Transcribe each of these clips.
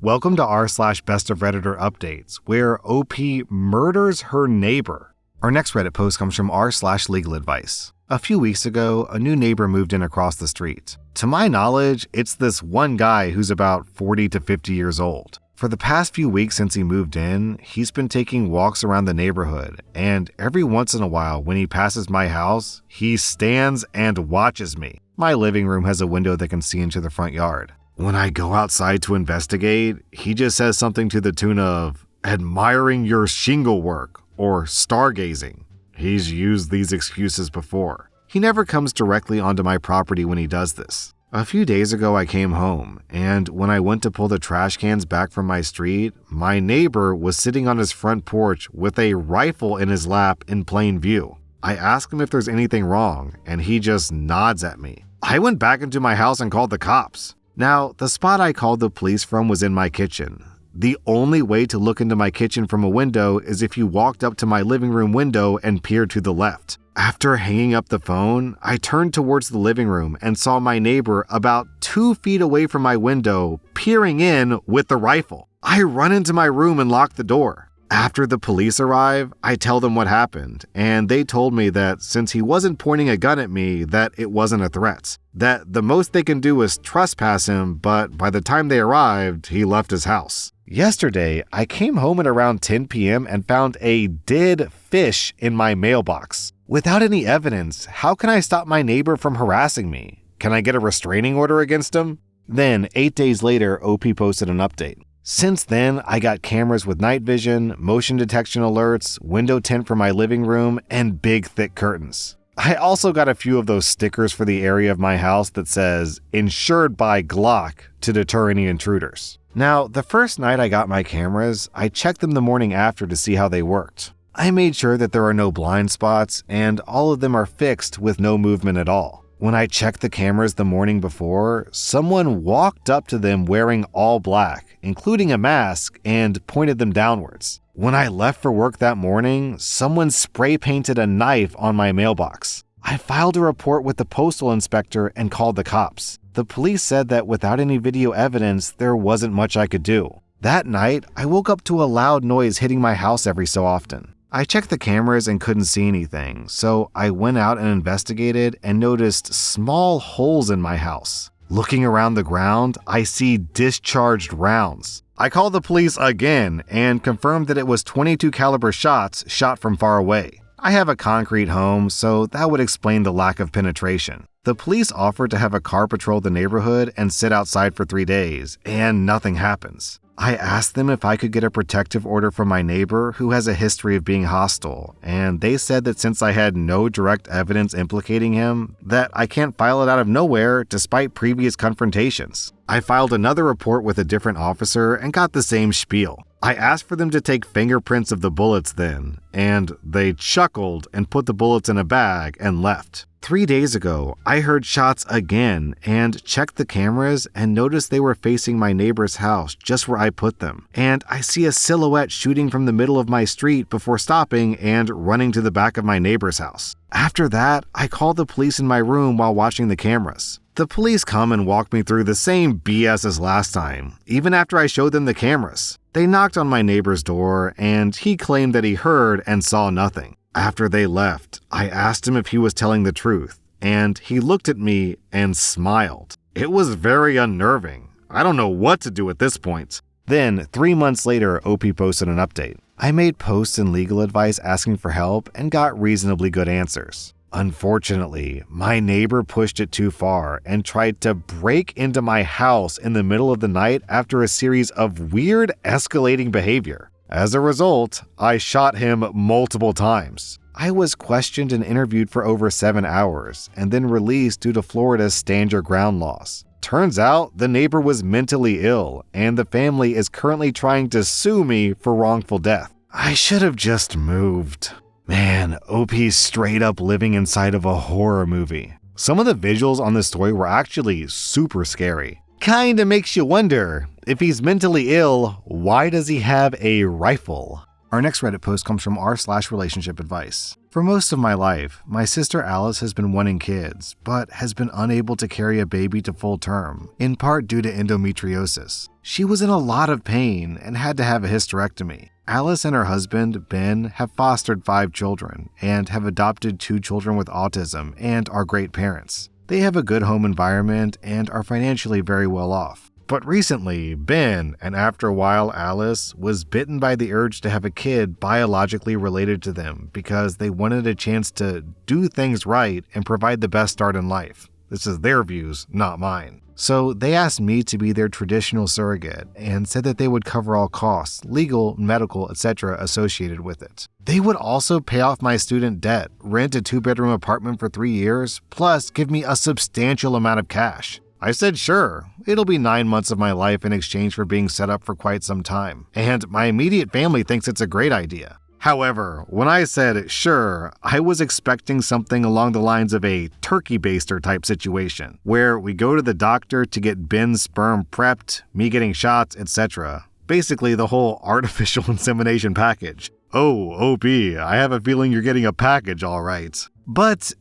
Welcome to r/Bestof Redditor updates, where OP murders her neighbor. Our next Reddit post comes from r/legal advice. A few weeks ago, a new neighbor moved in across the street. To my knowledge, it's this one guy who's about 40 to 50 years old. For the past few weeks since he moved in, he's been taking walks around the neighborhood, and every once in a while when he passes my house, he stands and watches me. My living room has a window that can see into the front yard. When I go outside to investigate, he just says something to the tune of, "admiring your shingle work," or stargazing. He's used these excuses before. He never comes directly onto my property when he does this. A few days ago I came home, and when I went to pull the trash cans back from my street, my neighbor was sitting on his front porch with a rifle in his lap in plain view. I asked him if there's anything wrong, and he just nods at me. I went back into my house and called the cops. Now, the spot I called the police from was in my kitchen. The only way to look into my kitchen from a window is if you walked up to my living room window and peered to the left. After hanging up the phone, I turned towards the living room and saw my neighbor about 2 feet away from my window, peering in with the rifle. I run into my room and lock the door. After the police arrive, I tell them what happened, and they told me that since he wasn't pointing a gun at me, that it wasn't a threat. That the most they can do is trespass him, but by the time they arrived, he left his house. Yesterday, I came home at around 10 p.m. and found a dead fish in my mailbox. Without any evidence, how can I stop my neighbor from harassing me? Can I get a restraining order against him? Then, 8 days later, OP posted an update. Since then, I got cameras with night vision, motion detection alerts, window tint for my living room, and big thick curtains. I also got a few of those stickers for the area of my house that says, "Insured by Glock," to deter any intruders. Now, the first night I got my cameras, I checked them the morning after to see how they worked. I made sure that there are no blind spots, and all of them are fixed with no movement at all. When I checked the cameras the morning before, someone walked up to them wearing all black, including a mask, and pointed them downwards. When I left for work that morning, someone spray painted a knife on my mailbox. I filed a report with the postal inspector and called the cops. The police said that without any video evidence, there wasn't much I could do. That night, I woke up to a loud noise hitting my house every so often. I checked the cameras and couldn't see anything, so I went out and investigated and noticed small holes in my house. Looking around the ground, I see discharged rounds. I called the police again and confirmed that it was .22 caliber shots shot from far away. I have a concrete home, so that would explain the lack of penetration. The police offered to have a car patrol the neighborhood and sit outside for 3 days, and nothing happens. I asked them if I could get a protective order from my neighbor who has a history of being hostile, and they said that since I had no direct evidence implicating him, that I can't file it out of nowhere despite previous confrontations. I filed another report with a different officer and got the same spiel. I asked for them to take fingerprints of the bullets then, and they chuckled and put the bullets in a bag and left. 3 days ago, I heard shots again and checked the cameras and noticed they were facing my neighbor's house just where I put them. And I see a silhouette shooting from the middle of my street before stopping and running to the back of my neighbor's house. After that, I called the police in my room while watching the cameras. The police come and walk me through the same BS as last time, even after I showed them the cameras. They knocked on my neighbor's door and he claimed that he heard and saw nothing. After they left, I asked him if he was telling the truth, and he looked at me and smiled. It was very unnerving. I don't know what to do at this point. Then, 3 months later, OP posted an update. I made posts and legal advice asking for help and got reasonably good answers. Unfortunately, my neighbor pushed it too far and tried to break into my house in the middle of the night after a series of weird escalating behavior. As a result, I shot him multiple times. I was questioned and interviewed for over 7 hours and then released due to Florida's stand your ground laws. Turns out the neighbor was mentally ill and the family is currently trying to sue me for wrongful death. I should have just moved. Man, OP's straight up living inside of a horror movie. Some of the visuals on this story were actually super scary. Kinda makes you wonder, if he's mentally ill, why does he have a rifle? Our next Reddit post comes from r/relationship advice. For most of my life, my sister Alice has been wanting kids, but has been unable to carry a baby to full term, in part due to endometriosis. She was in a lot of pain and had to have a hysterectomy. Alice and her husband, Ben, have fostered 5 children and have adopted 2 children with autism and are great parents. They have a good home environment and are financially very well off. But recently, Ben, and after a while Alice, was bitten by the urge to have a kid biologically related to them because they wanted a chance to do things right and provide the best start in life. This is their views, not mine. So they asked me to be their traditional surrogate and said that they would cover all costs, legal, medical, etc. associated with it. They would also pay off my student debt, rent a 2-bedroom apartment for 3 years, plus give me a substantial amount of cash. I said sure, it'll be 9 months of my life in exchange for being set up for quite some time, and my immediate family thinks it's a great idea. However, when I said sure, I was expecting something along the lines of a turkey baster type situation, where we go to the doctor to get Ben's sperm prepped, me getting shots, etc. Basically the whole artificial insemination package. Oh, OP, I have a feeling you're getting a package all right. But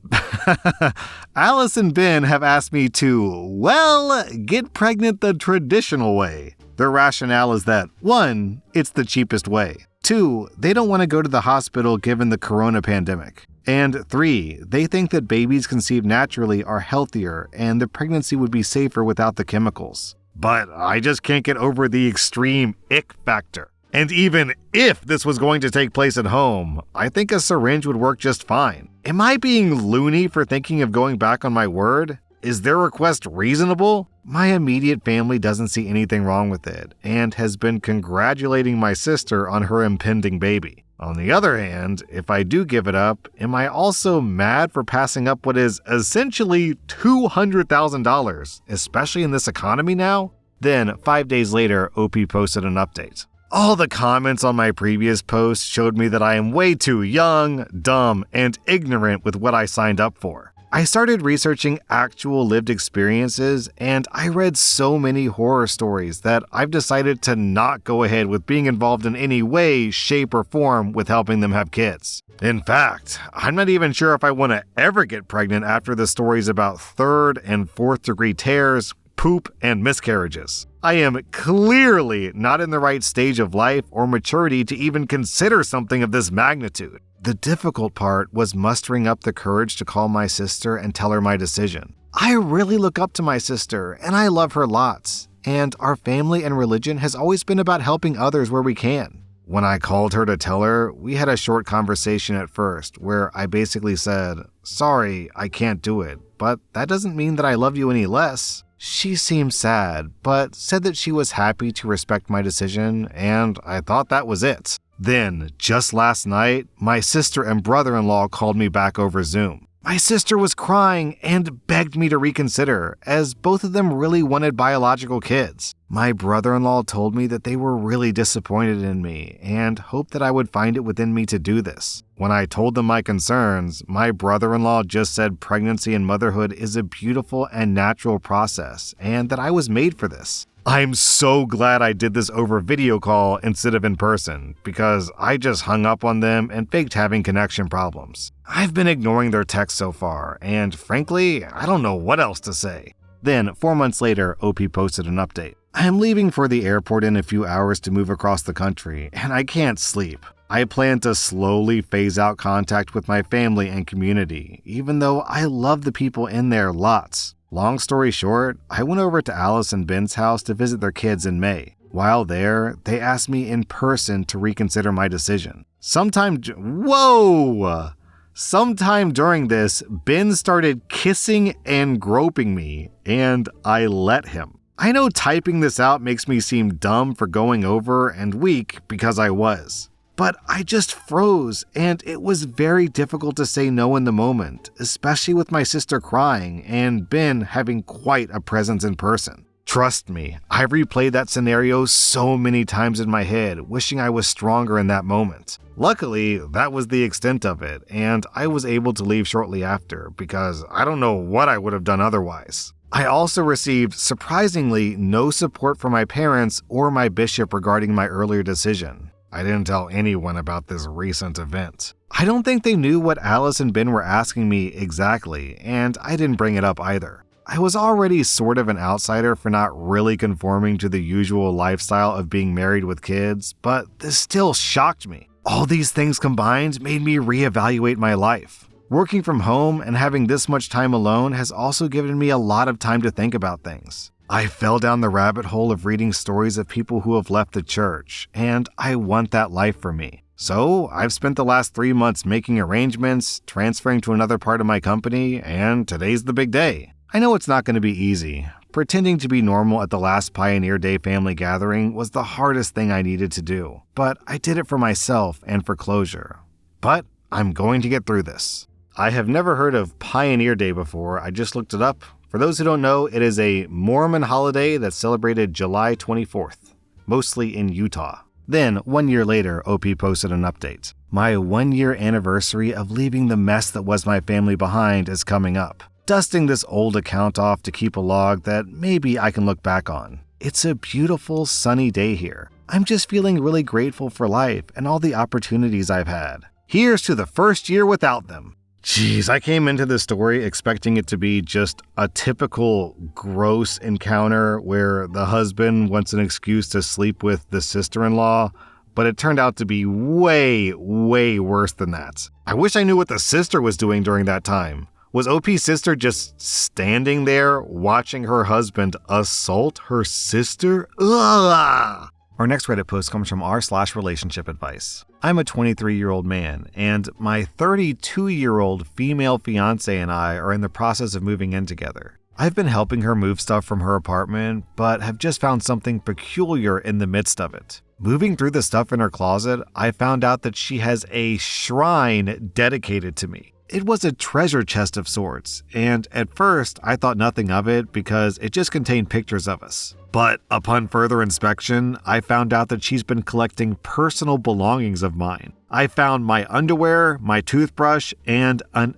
Alice and Ben have asked me to, get pregnant the traditional way. Their rationale is that, 1, it's the cheapest way. 2, they don't want to go to the hospital given the corona pandemic. And 3, they think that babies conceived naturally are healthier and the pregnancy would be safer without the chemicals. But I just can't get over the extreme ick factor. And even if this was going to take place at home, I think a syringe would work just fine. Am I being loony for thinking of going back on my word? Is their request reasonable? My immediate family doesn't see anything wrong with it and has been congratulating my sister on her impending baby. On the other hand, if I do give it up, am I also mad for passing up what is essentially $200,000, especially in this economy now? Then, 5 days later, OP posted an update. All the comments on my previous post showed me that I am way too young, dumb, and ignorant with what I signed up for. I started researching actual lived experiences, and I read so many horror stories that I've decided to not go ahead with being involved in any way, shape, or form with helping them have kids. In fact, I'm not even sure if I want to ever get pregnant after the stories about 3rd and 4th degree tears, poop, and miscarriages. I am clearly not in the right stage of life or maturity to even consider something of this magnitude. The difficult part was mustering up the courage to call my sister and tell her my decision. I really look up to my sister, and I love her lots, and our family and religion has always been about helping others where we can. When I called her to tell her, we had a short conversation at first where I basically said, "Sorry, I can't do it, but that doesn't mean that I love you any less." She seemed sad, but said that she was happy to respect my decision, and I thought that was it. Then, just last night, my sister and brother-in-law called me back over Zoom. My sister was crying and begged me to reconsider, as both of them really wanted biological kids. My brother-in-law told me that they were really disappointed in me and hoped that I would find it within me to do this. When I told them my concerns, my brother-in-law just said pregnancy and motherhood is a beautiful and natural process and that I was made for this. I'm so glad I did this over video call instead of in person, because I just hung up on them and faked having connection problems. I've been ignoring their texts so far, and frankly, I don't know what else to say. Then, 4 months later, OP posted an update. I'm leaving for the airport in a few hours to move across the country, and I can't sleep. I plan to slowly phase out contact with my family and community, even though I love the people in there lots. Long story short, I went over to Alice and Ben's house to visit their kids in May. While there, they asked me in person to reconsider my decision. Sometime during this, Ben started kissing and groping me, and I let him. I know typing this out makes me seem dumb for going over and weak, because I was. But I just froze, and it was very difficult to say no in the moment, especially with my sister crying and Ben having quite a presence in person. Trust me, I've replayed that scenario so many times in my head, wishing I was stronger in that moment. Luckily, that was the extent of it, and I was able to leave shortly after, because I don't know what I would have done otherwise. I also received, surprisingly, no support from my parents or my bishop regarding my earlier decision. I didn't tell anyone about this recent event. I don't think they knew what Alice and Ben were asking me exactly, and I didn't bring it up either. I was already sort of an outsider for not really conforming to the usual lifestyle of being married with kids, but this still shocked me. All these things combined made me reevaluate my life. Working from home and having this much time alone has also given me a lot of time to think about things. I fell down the rabbit hole of reading stories of people who have left the church, and I want that life for me. So I've spent the last 3 months making arrangements, transferring to another part of my company, and today's the big day. I know it's not going to be easy. Pretending to be normal at the last Pioneer Day family gathering was the hardest thing I needed to do, but I did it for myself and for closure. But I'm going to get through this. I have never heard of Pioneer Day before. I just looked it up. For those who don't know, it is a Mormon holiday that's celebrated July 24th, mostly in Utah. Then, 1 year later, OP posted an update. My 1-year anniversary of leaving the mess that was my family behind is coming up. Dusting this old account off to keep a log that maybe I can look back on. It's a beautiful, sunny day here. I'm just feeling really grateful for life and all the opportunities I've had. Here's to the first year without them. Jeez, I came into this story expecting it to be just a typical gross encounter where the husband wants an excuse to sleep with the sister-in-law, but it turned out to be way, way worse than that. I wish I knew what the sister was doing during that time. Was OP's sister just standing there watching her husband assault her sister? Ugh! Our next Reddit post comes from rSlash relationship advice. I'm a 23-year-old man, and my 32-year-old female fiance and I are in the process of moving in together. I've been helping her move stuff from her apartment, but have just found something peculiar in the midst of it. Moving through the stuff in her closet, I found out that she has a shrine dedicated to me. It was a treasure chest of sorts, and at first I thought nothing of it because it just contained pictures of us. But upon further inspection, I found out that she's been collecting personal belongings of mine. I found my underwear, my toothbrush, and an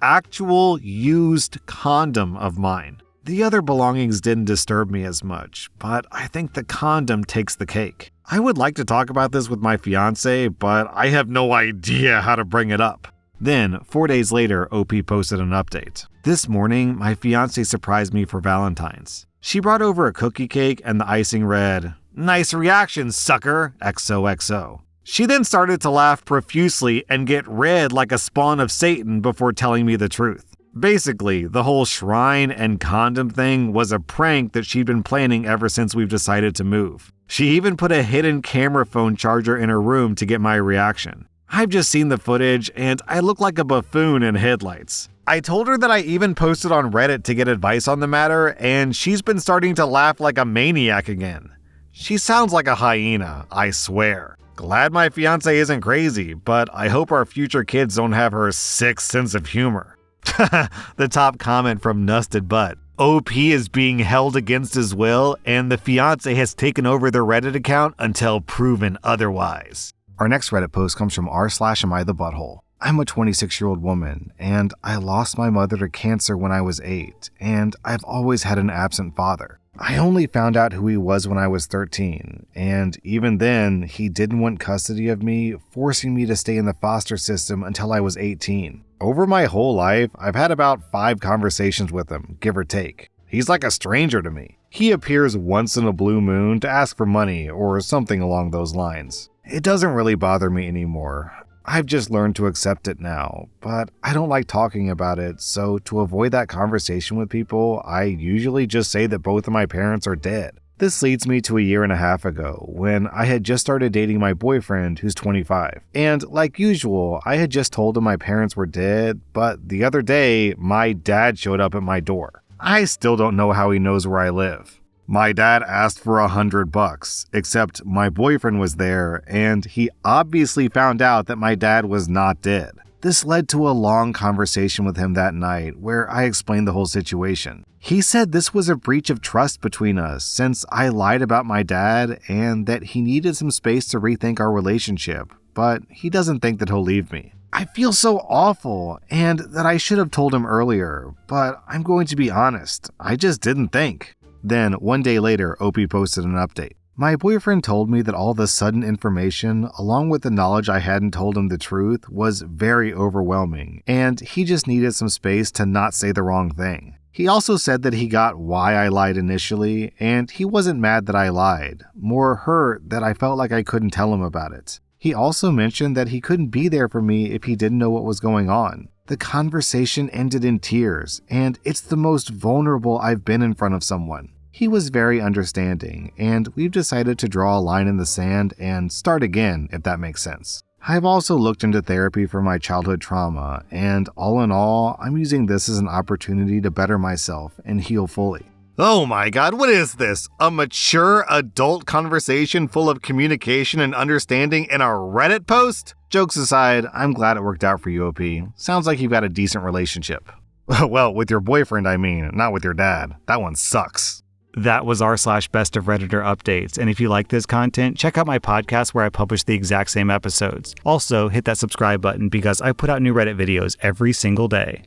actual used condom of mine. The other belongings didn't disturb me as much, but I think the condom takes the cake. I would like to talk about this with my fiance, but I have no idea how to bring it up. Then, 4 days later, OP posted an update. This morning, my fiance surprised me for Valentine's. She brought over a cookie cake and the icing read, "Nice reaction, sucker, XOXO." She then started to laugh profusely and get red like a spawn of Satan before telling me the truth. Basically, the whole shrine and condom thing was a prank that she'd been planning ever since we've decided to move. She even put a hidden camera phone charger in her room to get my reaction. I've just seen the footage and I look like a buffoon in headlights. I told her that I even posted on Reddit to get advice on the matter, and she's been starting to laugh like a maniac again. She sounds like a hyena, I swear. Glad my fiance isn't crazy, but I hope our future kids don't have her sick sense of humor. The top comment from Nusted Butt. OP is being held against his will, and the fiance has taken over the Reddit account until proven otherwise. Our next Reddit post comes from r/AmITheButthole. I'm a 26-year-old woman, and I lost my mother to cancer when I was 8, and I've always had an absent father. I only found out who he was when I was 13, and even then, he didn't want custody of me, forcing me to stay in the foster system until I was 18. Over my whole life, I've had about 5 conversations with him, give or take. He's like a stranger to me. He appears once in a blue moon to ask for money or something along those lines. It doesn't really bother me anymore. I've just learned to accept it now, but I don't like talking about it, so to avoid that conversation with people, I usually just say that both of my parents are dead. This leads me to a year and a half ago, when I had just started dating my boyfriend who's 25. And like usual, I had just told him my parents were dead, but the other day, my dad showed up at my door. I still don't know how he knows where I live. My dad asked for $100, except my boyfriend was there, and he obviously found out that my dad was not dead. This led to a long conversation with him that night where I explained the whole situation. He said this was a breach of trust between us since I lied about my dad and that he needed some space to rethink our relationship, but he doesn't think that he'll leave me. I feel so awful and that I should have told him earlier, but I'm going to be honest, I just didn't think. Then, 1 day later, OP posted an update. My boyfriend told me that all the sudden information, along with the knowledge I hadn't told him the truth, was very overwhelming, and he just needed some space to not say the wrong thing. He also said that he got why I lied initially, and he wasn't mad that I lied, more hurt that I felt like I couldn't tell him about it. He also mentioned that he couldn't be there for me if he didn't know what was going on. The conversation ended in tears, and it's the most vulnerable I've been in front of someone. He was very understanding, and we've decided to draw a line in the sand and start again, if that makes sense. I've also looked into therapy for my childhood trauma, and all in all, I'm using this as an opportunity to better myself and heal fully. Oh my god, what is this? A mature adult conversation full of communication and understanding in a Reddit post? Jokes aside, I'm glad it worked out for you, OP. Sounds like you've got a decent relationship. Well, with your boyfriend, I mean, not with your dad. That one sucks. That was rSlash Best of Redditor updates, and if you like this content, check out my podcast where I publish the exact same episodes. Also, hit that subscribe button because I put out new Reddit videos every single day.